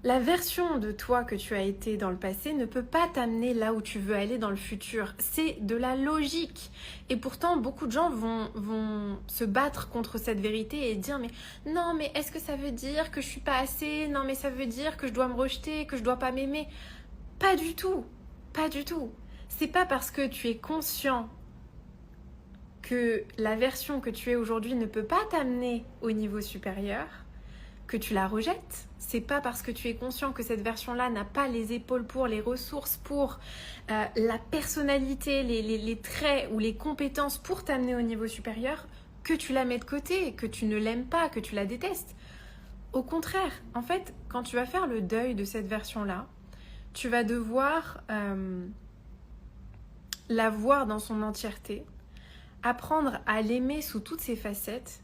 La version de toi que tu as été dans le passé ne peut pas t'amener là où tu veux aller dans le futur. C'est de la logique. Et pourtant, beaucoup de gens vont se battre contre cette vérité et dire mais non, mais est-ce que ça veut dire que je suis pas assez? Non, mais ça veut dire que je dois me rejeter, que je dois pas m'aimer? Pas du tout. Pas du tout. C'est pas parce que tu es conscient que la version que tu es aujourd'hui ne peut pas t'amener au niveau supérieur que tu la rejettes. C'est pas parce que tu es conscient que cette version-là n'a pas les épaules pour, les ressources pour, la personnalité, les traits ou les compétences pour t'amener au niveau supérieur que tu la mets de côté, que tu ne l'aimes pas, que tu la détestes. Au contraire, en fait, quand tu vas faire le deuil de cette version-là, tu vas devoir la voir dans son entièreté, apprendre à l'aimer sous toutes ses facettes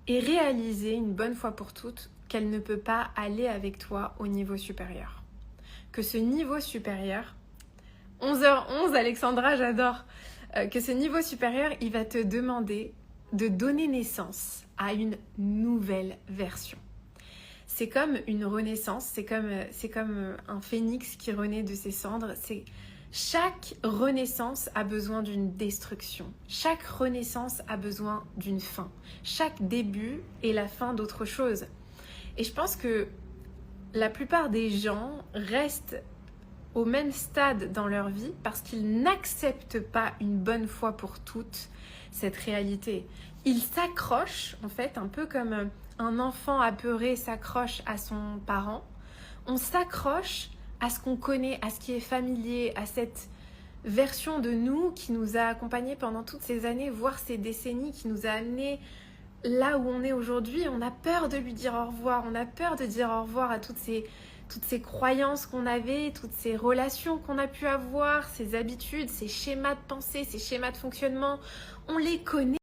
et réaliser une bonne fois pour toutes qu'elle ne peut pas aller avec toi au niveau supérieur. Que ce niveau supérieur, 11h11 Alexandra, j'adore, que ce niveau supérieur, il va te demander de donner naissance à une nouvelle version. C'est comme une renaissance, c'est comme un phénix qui renaît de ses cendres. Chaque renaissance a besoin d'une destruction. Chaque renaissance a besoin d'une fin. Chaque début est la fin d'autre chose. Et je pense que la plupart des gens restent au même stade dans leur vie parce qu'ils n'acceptent pas une bonne fois pour toutes cette réalité. Ils s'accrochent, en fait, un peu comme un enfant apeuré s'accroche à son parent. On s'accroche à ce qu'on connaît, à ce qui est familier, à cette version de nous qui nous a accompagnés pendant toutes ces années, voire ces décennies, qui nous a amenés là où on est aujourd'hui. On a peur de lui dire au revoir, on a peur de dire au revoir à toutes ces croyances qu'on avait, toutes ces relations qu'on a pu avoir, ces habitudes, ces schémas de pensée, ces schémas de fonctionnement. On les connaît.